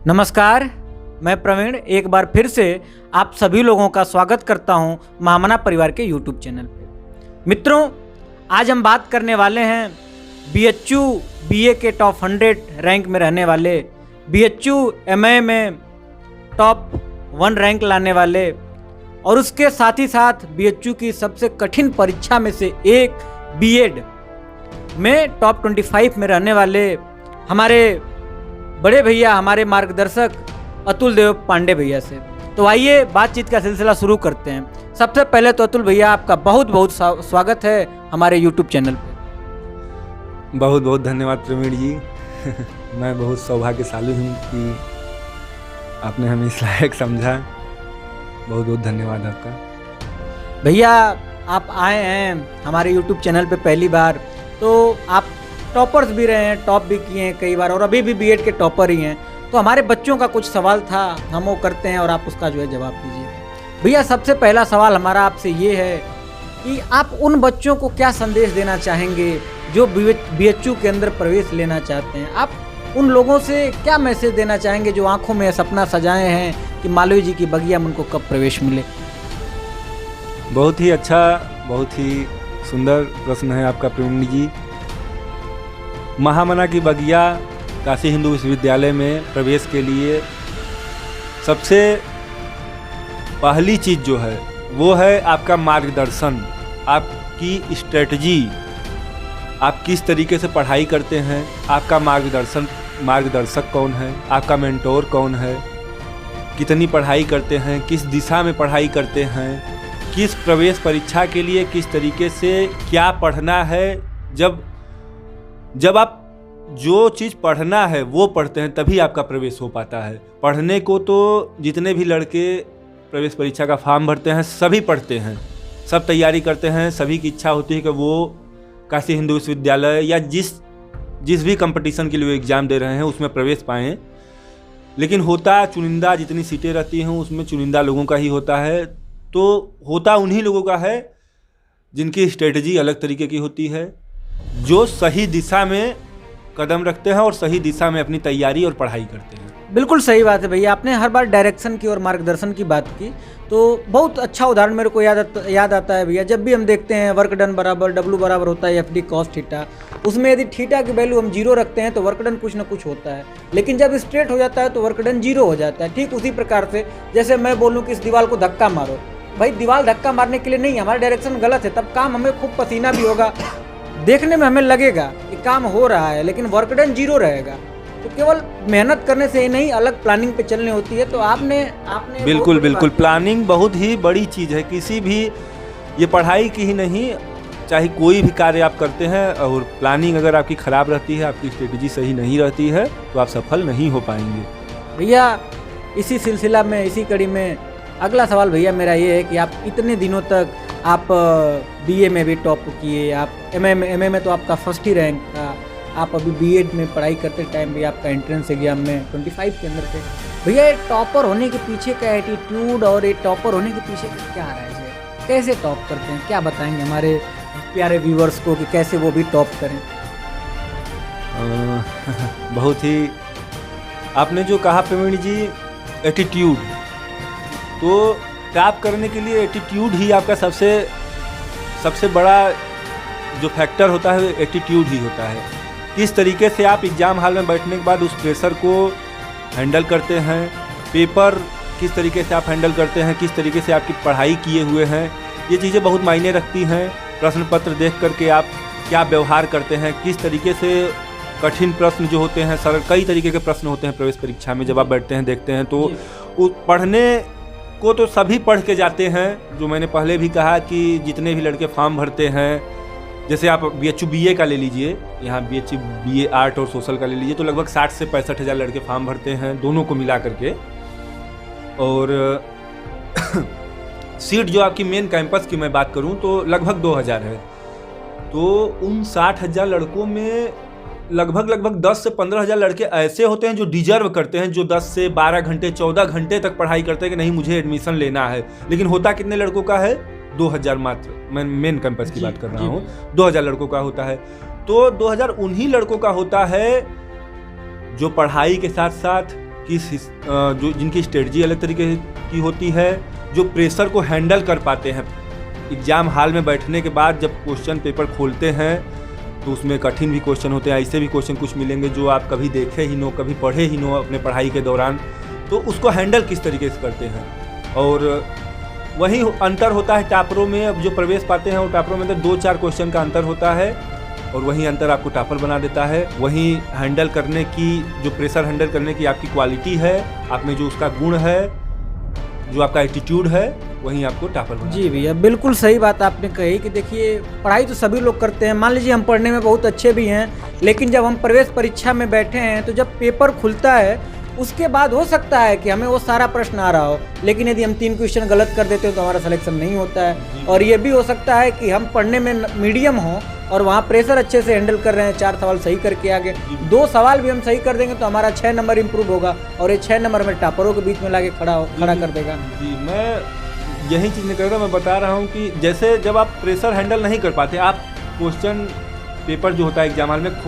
नमस्कार, मैं प्रवीण एक बार फिर से आप सभी लोगों का स्वागत करता हूं महामना परिवार के YouTube चैनल पे। मित्रों, आज हम बात करने वाले हैं BHU BA के टॉप 100 रैंक में रहने वाले, BHU MA में टॉप 1 रैंक लाने वाले और उसके साथ ही साथ BHU की सबसे कठिन परीक्षा में से एक B.Ed में टॉप 25 में रहने वाले हमारे बड़े भैया, हमारे मार्गदर्शक अतुल देव पांडे भैया से। तो आइए बातचीत का सिलसिला शुरू करते हैं। सबसे पहले तो अतुल भैया, आपका बहुत बहुत स्वागत है हमारे YouTube चैनल पे। बहुत बहुत धन्यवाद प्रवीण जी। मैं बहुत सौभाग्यशाली हूँ कि आपने हमें इस लायक समझा। बहुत बहुत धन्यवाद आपका। भैया, आप आए हैं हमारे YouTube चैनल पे पहली बार, तो आप टॉपर्स भी रहे हैं, टॉप भी किए हैं कई बार और अभी भी B.Ed के टॉपर ही हैं। तो हमारे बच्चों का कुछ सवाल था, हम वो करते हैं और आप उसका जो है जवाब दीजिए। भैया, सबसे पहला सवाल हमारा आपसे ये है कि आप उन बच्चों को क्या संदेश देना चाहेंगे जो BHU के अंदर प्रवेश लेना चाहते हैं? आप उन लोगों से क्या मैसेज देना चाहेंगे जो आंखों में सपना सजाए हैं कि मालवीय जी की बगिया में उनको कब प्रवेश मिले? बहुत ही अच्छा, बहुत ही सुंदर प्रश्न है आपका प्रवीण जी। महामना की बगिया काशी हिंदू विश्वविद्यालय में प्रवेश के लिए सबसे पहली चीज़ जो है वो है आपका मार्गदर्शन, आपकी स्ट्रेटजी, आप किस तरीके से पढ़ाई करते हैं, आपका मार्गदर्शक कौन है, आपका मेंटोर कौन है, कितनी पढ़ाई करते हैं, किस दिशा में पढ़ाई करते हैं, किस प्रवेश परीक्षा के लिए किस तरीके से क्या पढ़ना है। जब आप जो चीज़ पढ़ना है वो पढ़ते हैं तभी आपका प्रवेश हो पाता है। पढ़ने को तो जितने भी लड़के प्रवेश परीक्षा का फॉर्म भरते हैं सभी पढ़ते हैं, सब तैयारी करते हैं, सभी की इच्छा होती है कि वो काशी हिंदू विश्वविद्यालय या जिस भी कंपटीशन के लिए वो एग्ज़ाम दे रहे हैं उसमें प्रवेश पाएँ। लेकिन होता चुनिंदा, जितनी सीटें रहती हैं उसमें चुनिंदा लोगों का ही होता है। तो होता उन्हीं लोगों का है जिनकी स्ट्रेटजी अलग तरीके की होती है, जो सही दिशा में कदम रखते हैं और सही दिशा में अपनी तैयारी और पढ़ाई करते हैं। बिल्कुल सही बात है भैया, आपने हर बार डायरेक्शन की और मार्गदर्शन की बात की, तो बहुत अच्छा उदाहरण मेरे को याद आता है भैया। जब भी हम देखते हैं वर्क डन बराबर W बराबर होता है FD cos थीटा, उसमें यदि थीटा की वैल्यू हम 0 रखते हैं तो वर्क डन कुछ ना कुछ होता है, लेकिन जब स्ट्रेट हो जाता है तो वर्क डन 0 हो जाता है। ठीक उसी प्रकार से जैसे मैं बोलूँ कि इस दीवार को धक्का मारो, भाई दीवार धक्का मारने के लिए नहीं, हमारा डायरेक्शन गलत है, तब काम हमें खूब पसीना भी होगा, देखने में हमें लगेगा कि काम हो रहा है, लेकिन वर्क डन 0 रहेगा। तो केवल मेहनत करने से ही नहीं, अलग प्लानिंग पे चलनी होती है। तो आपने बिल्कुल प्लानिंग बहुत ही बड़ी चीज़ है। किसी भी, ये पढ़ाई की ही नहीं, चाहे कोई भी कार्य आप करते हैं और प्लानिंग अगर आपकी ख़राब रहती है, आपकी स्ट्रेटजी सही नहीं रहती है तो आप सफल नहीं हो पाएंगे। भैया, इसी सिलसिला में, इसी कड़ी में अगला सवाल भैया मेरा ये है कि आप इतने दिनों तक आप BA में भी टॉप किए, आप MA में तो आपका फर्स्ट ही रैंक था, आप अभी B.Ed में पढ़ाई करते टाइम भी आपका एंट्रेंस एग्जाम में 25 के अंदर थे। भैया, ये टॉपर होने के पीछे का एटीट्यूड और ये टॉपर होने के पीछे का क्या राज है? कैसे टॉप करते हैं, क्या बताएंगे हमारे प्यारे व्यूवर्स को कि कैसे वो भी टॉप करें? बहुत ही आपने जो कहा प्रवीण जी, एटीट्यूड, तो टॉप करने के लिए एटीट्यूड ही आपका सबसे बड़ा जो फैक्टर होता है, एटीट्यूड ही होता है। किस तरीके से आप एग्ज़ाम हॉल में बैठने के बाद उस प्रेशर को हैंडल करते हैं, पेपर किस तरीके से आप हैंडल करते हैं, किस तरीके से आपकी पढ़ाई किए हुए हैं, ये चीज़ें बहुत मायने रखती हैं। प्रश्न पत्र देख करके आप क्या व्यवहार करते हैं, किस तरीके से कठिन प्रश्न जो होते हैं, सरल, कई तरीके के प्रश्न होते हैं प्रवेश परीक्षा में। जब आप बैठते हैं, देखते हैं, तो पढ़ने को तो सभी पढ़ के जाते हैं। जो मैंने पहले भी कहा कि जितने भी लड़के फॉर्म भरते हैं, जैसे आप BHU BA का ले लीजिए, यहाँ BHU BA आर्ट और सोशल का ले लीजिए, तो लगभग 60 से 65 हज़ार लड़के फॉर्म भरते हैं, दोनों को मिला करके। और सीट जो आपकी मेन कैंपस की मैं बात करूँ तो लगभग 2000 है। तो उन 60,000 लड़कों में लगभग 10 से 15 हज़ार लड़के ऐसे होते हैं जो डिजर्व करते हैं, जो 10 से 12 घंटे 14 घंटे तक पढ़ाई करते हैं कि नहीं मुझे एडमिशन लेना है। लेकिन होता कितने लड़कों का है? 2000 मात्र। मैं मेन कैंपस की बात कर रहा हूँ। 2000 लड़कों का होता है। तो 2000 उन्हीं लड़कों का होता है जो पढ़ाई के साथ साथ जो जिनकी स्ट्रेटजी अलग तरीके की होती है, जो प्रेशर को हैंडल कर पाते हैं। एग्ज़ाम हॉल में बैठने के बाद जब क्वेश्चन पेपर खोलते हैं तो उसमें कठिन भी क्वेश्चन होते हैं, ऐसे भी क्वेश्चन कुछ मिलेंगे जो आप कभी देखे ही नो, कभी पढ़े ही नो अपने पढ़ाई के दौरान, तो उसको हैंडल किस तरीके से करते हैं। और वही अंतर होता है टॉपरों में। अब जो प्रवेश पाते हैं वो टॉपरों में तो 2-4 क्वेश्चन का अंतर होता है और वही अंतर आपको टॉपर बना देता है। वही हैंडल करने की, जो प्रेशर हैंडल करने की आपकी क्वालिटी है, आप में जो उसका गुण है, जो आपका एटीट्यूड है, वहीं आपको टॉपर बना। जी भैया, बिल्कुल सही बात आपने कही कि देखिए पढ़ाई तो सभी लोग करते हैं। मान लीजिए हम पढ़ने में बहुत अच्छे भी हैं, लेकिन जब हम प्रवेश परीक्षा में बैठे हैं तो जब पेपर खुलता है उसके बाद हो सकता है कि हमें वो सारा प्रश्न आ रहा हो, लेकिन यदि हम 3 क्वेश्चन गलत कर देते हो तो हमारा सिलेक्शन नहीं होता है। और ये भी हो सकता है कि हम पढ़ने में मीडियम हो और वहाँ प्रेशर अच्छे से हैंडल कर रहे हैं, 4 सवाल सही करके आगे, 2 सवाल भी हम सही कर देंगे तो हमारा 6 नंबर इंप्रूव होगा और ये 6 नंबर में टॉपरों के बीच में लाके खड़ा कर देगा। जी, मैं यही चीज़ नहीं कर रहा, मैं बता रहा हूँ कि जैसे जब आप प्रेशर हैंडल नहीं कर पाते, आप क्वेश्चन पेपर जो होता है एग्जाम हॉल में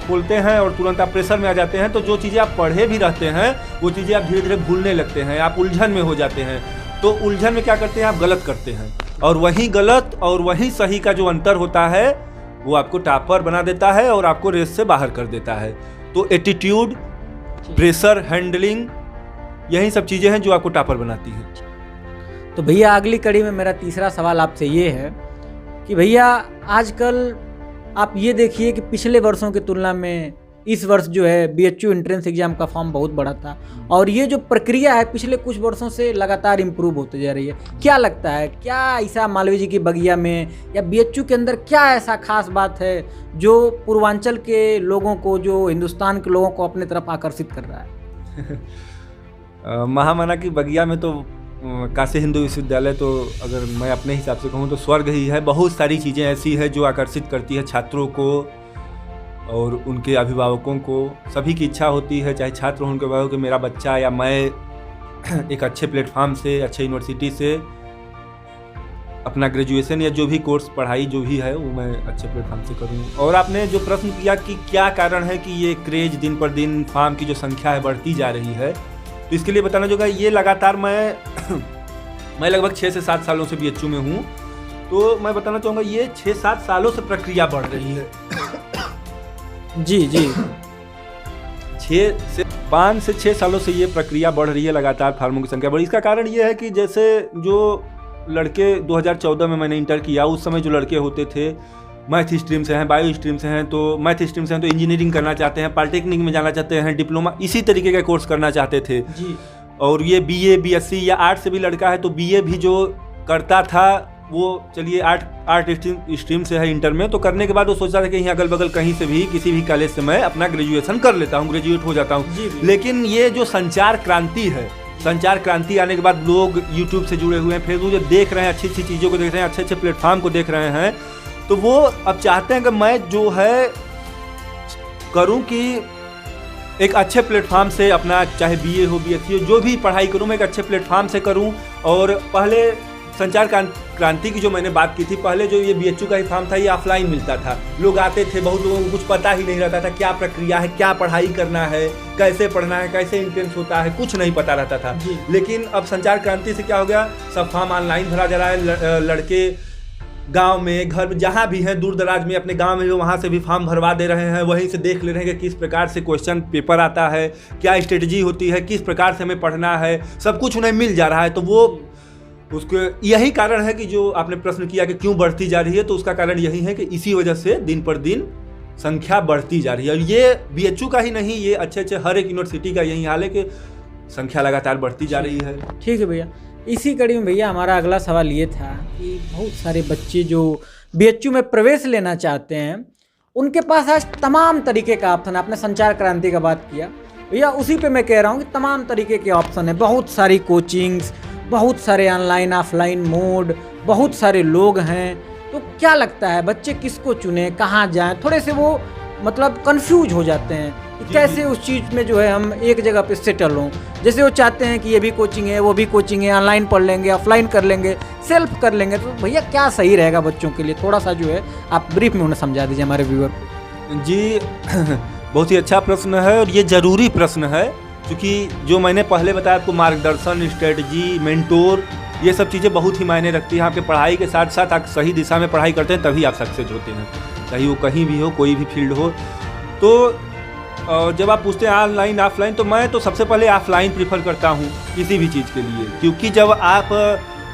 खोलते हैं और तुरंत आप प्रेशर में आ जाते हैं, तो जो चीज़ें आप पढ़े भी रहते हैं वो चीज़ें आप धीरे धीरे भूलने लगते हैं, आप उलझन में हो जाते हैं। तो उलझन में क्या करते हैं, आप गलत करते हैं, और वही गलत और वही सही का जो अंतर होता है वो आपको टॉपर बना देता है और आपको रेस से बाहर कर देता है। तो एटीट्यूड, प्रेशर हैंडलिंग, यही सब चीज़ें हैं जो आपको टॉपर बनाती हैं। तो भैया अगली कड़ी में मेरा तीसरा सवाल आपसे ये है कि भैया आजकल आप ये देखिए कि पिछले वर्षों की तुलना में इस वर्ष जो है बीएचयू एंट्रेंस एग्जाम का फॉर्म बहुत बड़ा था और ये जो प्रक्रिया है पिछले कुछ वर्षों से लगातार इम्प्रूव होते जा रही है। क्या लगता है, क्या ऐसा मालवीय जी की बगिया में या बीएचयू के अंदर क्या ऐसा खास बात है जो पूर्वांचल के लोगों को, जो हिंदुस्तान के लोगों को अपने तरफ आकर्षित कर रहा है? महामना की बगिया में तो काशी हिंदू विश्वविद्यालय तो अगर मैं अपने हिसाब से कहूँ तो स्वर्ग ही है। बहुत सारी चीज़ें ऐसी है जो आकर्षित करती है छात्रों को और उनके अभिभावकों को। सभी की इच्छा होती है, चाहे छात्र हो उनके अभिभावक, कि मेरा बच्चा या मैं एक अच्छे प्लेटफॉर्म से, अच्छे यूनिवर्सिटी से अपना ग्रेजुएशन या जो भी कोर्स पढ़ाई जो भी है वो मैं अच्छे प्लेटफॉर्म से करूँ। और आपने जो प्रश्न किया कि क्या कारण है कि ये क्रेज दिन पर दिन फॉर्म की जो संख्या है बढ़ती जा रही है, तो इसके लिए बताना जो है ये लगातार मैं लगभग 6 से 7 सालों से बीएचयू में हूँ, तो मैं बताना चाहूँगा ये 6-7 सालों से प्रक्रिया बढ़ रही है। जी 5 से 6 सालों से ये प्रक्रिया बढ़ रही है, लगातार फार्मों की संख्या बढ़ी। इसका कारण ये है कि जैसे जो लड़के 2014 में मैंने इंटर किया, उस समय जो लड़के होते थे मैथ स्ट्रीम से हैं, बायो स्ट्रीम से हैं, तो मैथ स्ट्रीम से हैं तो इंजीनियरिंग करना चाहते हैं, पॉलिटेक्निक में जाना चाहते हैं, डिप्लोमा इसी तरीके का कोर्स करना चाहते थे जी। और ये बीए, बीएससी या आर्ट से भी लड़का है तो बीए भी जो करता था वो चलिए आर्ट स्ट्रीम से है इंटर में, तो करने के बाद वो सोचता था कि यहाँ अगल बगल कहीं से भी किसी भी कॉलेज से मैं अपना ग्रेजुएशन कर लेता हूँ, ग्रेजुएट हो जाता हूँ। लेकिन ये जो संचार क्रांति है, संचार क्रांति आने के बाद लोग यूट्यूब से जुड़े हुए हैं, फेसबुक जो देख रहे हैं, अच्छी अच्छी चीज़ों को देख रहे हैं, अच्छे अच्छे प्लेटफॉर्म को देख रहे हैं, तो वो अब चाहते हैं कि मैं जो है करूं कि एक अच्छे प्लेटफॉर्म से अपना, चाहे बीए हो, बीएससी हो, जो भी पढ़ाई करूं मैं एक अच्छे प्लेटफॉर्म से करूं। और पहले संचार क्रांति की जो मैंने बात की थी, पहले जो ये बीएचयू का ही फॉर्म था ये ऑफलाइन मिलता था, लोग आते थे, बहुत लोगों को कुछ पता ही नहीं रहता था क्या प्रक्रिया है, क्या पढ़ाई करना है, कैसे पढ़ना है, कैसे एंट्रेंस होता है, कुछ नहीं पता रहता था। लेकिन अब संचार क्रांति से क्या हो गया, सब फॉर्म ऑनलाइन भरा जा रहा है। लड़के गांव में, घर में, जहां भी हैं, दूर दराज में, अपने गांव में जो वहां से भी फॉर्म भरवा दे रहे हैं, वहीं से देख ले रहे हैं कि किस प्रकार से क्वेश्चन पेपर आता है, क्या स्ट्रेटजी होती है, किस प्रकार से हमें पढ़ना है, सब कुछ उन्हें मिल जा रहा है। तो वो उसके यही कारण है कि जो आपने प्रश्न किया कि क्यों बढ़ती जा रही है, तो उसका कारण यही है कि इसी वजह से दिन पर दिन संख्या बढ़ती जा रही है। और ये बीएचयू का ही नहीं, ये अच्छे अच्छे हर एक यूनिवर्सिटी का यही हाल है कि संख्या लगातार बढ़ती जा रही है। ठीक है भैया, इसी कड़ी में भैया हमारा अगला सवाल ये था कि बहुत सारे बच्चे जो बीएचयू में प्रवेश लेना चाहते हैं उनके पास आज तमाम तरीके का ऑप्शन है। आपने संचार क्रांति का बात किया भैया, उसी पे मैं कह रहा हूँ कि तमाम तरीके के ऑप्शन है, बहुत सारी कोचिंग्स, बहुत सारे ऑनलाइन ऑफलाइन मोड, बहुत सारे लोग हैं। तो क्या लगता है बच्चे किसको चुने, कहाँ जाएं? थोड़े से वो मतलब कंफ्यूज हो जाते हैं कि कैसे उस चीज़ में जो है हम एक जगह पे सेटल हों। जैसे वो चाहते हैं कि ये भी कोचिंग है, वो भी कोचिंग है, ऑनलाइन पढ़ लेंगे, ऑफलाइन कर लेंगे, सेल्फ कर लेंगे। तो भैया क्या सही रहेगा बच्चों के लिए, थोड़ा सा जो है आप ब्रीफ में उन्हें समझा दीजिए हमारे व्यूअर को। जी बहुत ही अच्छा प्रश्न है और ये ज़रूरी प्रश्न है क्योंकि जो मैंने पहले बताया आपको, मार्गदर्शन, स्ट्रेटजी, मेंटोर, ये सब चीज़ें बहुत ही मायने रखती हैं। आपके पढ़ाई के साथ साथ आप सही दिशा में पढ़ाई करते हैं तभी आप सक्सेस होते हैं, चाहे वो कहीं भी हो, कोई भी फील्ड हो। तो जब आप पूछते हैं ऑनलाइन ऑफलाइन, तो मैं तो सबसे पहले ऑफलाइन प्रीफर करता हूँ किसी भी चीज़ के लिए, क्योंकि जब आप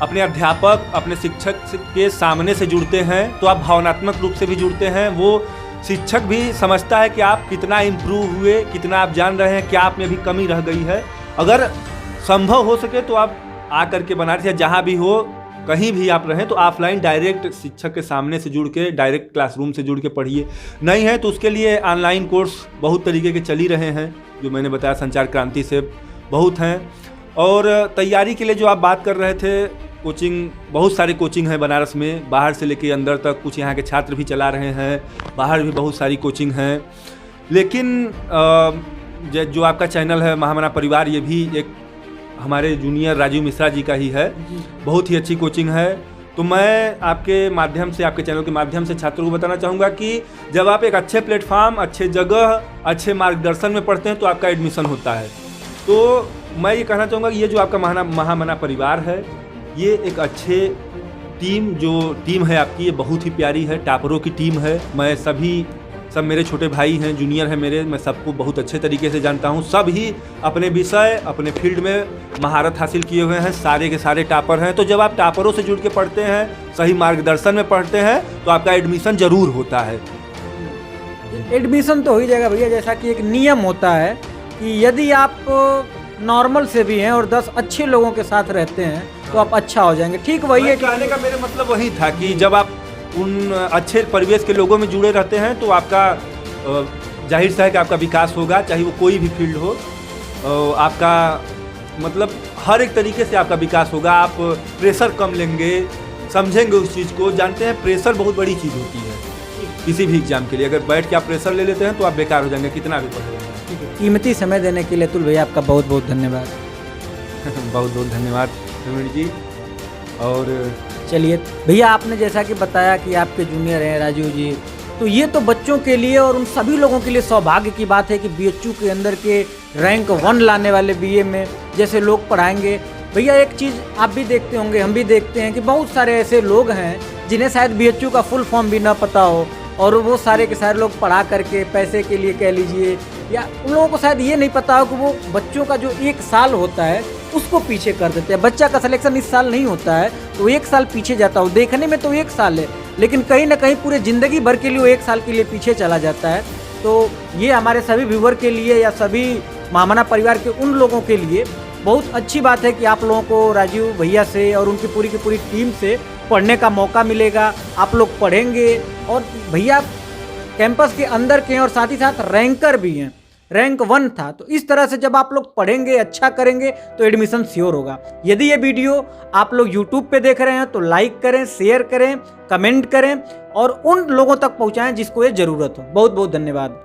अपने अध्यापक, अपने शिक्षक के सामने से जुड़ते हैं तो आप भावनात्मक रूप से भी जुड़ते हैं। वो शिक्षक भी समझता है कि आप कितना इम्प्रूव हुए, कितना आप जान रहे हैं, क्या आप में अभी कमी रह गई है। अगर संभव हो सके तो आप आकर के बनारस या जहाँ भी हो, कहीं भी आप रहें, तो ऑफलाइन डायरेक्ट शिक्षक के सामने से जुड़ के, डायरेक्ट क्लासरूम से जुड़ के पढ़िए। नहीं है तो उसके लिए ऑनलाइन कोर्स बहुत तरीके के चल ही रहे हैं, जो मैंने बताया संचार क्रांति से बहुत हैं। और तैयारी के लिए जो आप बात कर रहे थे, कोचिंग, बहुत सारे कोचिंग हैं बनारस में, बाहर से लेके अंदर तक। कुछ यहाँ के छात्र भी चला रहे हैं, बाहर भी बहुत सारी कोचिंग हैं। लेकिन जो आपका चैनल है महामना परिवार, ये भी एक हमारे जूनियर राजीव मिश्रा जी का ही है, बहुत ही अच्छी कोचिंग है। तो मैं आपके माध्यम से, आपके चैनल के माध्यम से छात्रों को बताना चाहूँगा कि जब आप एक अच्छे प्लेटफॉर्म, अच्छे जगह, अच्छे मार्गदर्शन में पढ़ते हैं तो आपका एडमिशन होता है। तो मैं ये कहना चाहूँगा कि ये जो आपका महामना परिवार है, ये एक अच्छे टीम है आपकी, ये बहुत ही प्यारी है, टॉपरों की टीम है। मैं सब मेरे छोटे भाई हैं, जूनियर हैं मेरे, मैं सबको बहुत अच्छे तरीके से जानता हूँ। सब ही अपने विषय, अपने फील्ड में महारत हासिल किए हुए हैं, सारे के सारे टॉपर हैं। तो जब आप टॉपरों से जुड़ के पढ़ते हैं, सही मार्गदर्शन में पढ़ते हैं, तो आपका एडमिशन ज़रूर होता है। एडमिशन तो हो ही जाएगा भैया, जैसा कि एक नियम होता है कि यदि आप नॉर्मल से भी हैं और 10 अच्छे लोगों के साथ रहते हैं तो आप अच्छा हो जाएंगे। ठीक वही है, कहने का मेरा मतलब वही था कि जब आप उन अच्छे परिवेश के लोगों में जुड़े रहते हैं तो आपका जाहिर सा है कि आपका विकास होगा, चाहे वो कोई भी फील्ड हो। आपका मतलब हर एक तरीके से आपका विकास होगा। आप प्रेशर कम लेंगे, समझेंगे उस चीज़ को। जानते हैं प्रेशर बहुत बड़ी चीज़ होती है किसी भी एग्जाम के लिए। अगर बैठ के आप प्रेशर ले लेते हैं तो आप बेकार हो जाएंगे, कितना भी पढ़ लेंगे। कीमती समय देने के लिए अतुल भैया आपका बहुत बहुत धन्यवाद। बहुत बहुत धन्यवाद प्रवीण जी। और चलिए भैया, आपने जैसा कि बताया कि आपके जूनियर हैं राजीव जी, तो ये तो बच्चों के लिए और उन सभी लोगों के लिए सौभाग्य की बात है कि बीएचयू के अंदर के रैंक 1 लाने वाले बीए में जैसे लोग पढ़ाएंगे। भैया एक चीज़ आप भी देखते होंगे, हम भी देखते हैं कि बहुत सारे ऐसे लोग हैं जिन्हें शायद बीएचयू का फुल फॉर्म भी ना पता हो, और वो सारे के सारे लोग पढ़ा करके पैसे के लिए कह लीजिए, या उन लोगों को शायद ये नहीं पता हो कि वो बच्चों का जो 1 साल होता है उसको पीछे कर देते हैं। बच्चा का सिलेक्शन इस साल नहीं होता है तो 1 साल पीछे जाता हो। देखने में तो 1 साल है, लेकिन कहीं ना कहीं पूरे ज़िंदगी भर के लिए वो 1 साल के लिए पीछे चला जाता है। तो ये हमारे सभी व्यूवर के लिए या सभी महामना परिवार के उन लोगों के लिए बहुत अच्छी बात है कि आप लोगों को राजीव भैया से और उनकी पूरी की पूरी टीम से पढ़ने का मौका मिलेगा। आप लोग पढ़ेंगे और भैया कैंपस के अंदर के हैं और साथ ही साथ रैंकर भी हैं, रैंक 1 था। तो इस तरह से जब आप लोग पढ़ेंगे, अच्छा करेंगे तो एडमिशन श्योर होगा। यदि ये वीडियो आप लोग यूट्यूब पे देख रहे हैं तो लाइक करें, शेयर करें, कमेंट करें और उन लोगों तक पहुंचाएं जिसको ये ज़रूरत हो। बहुत बहुत धन्यवाद।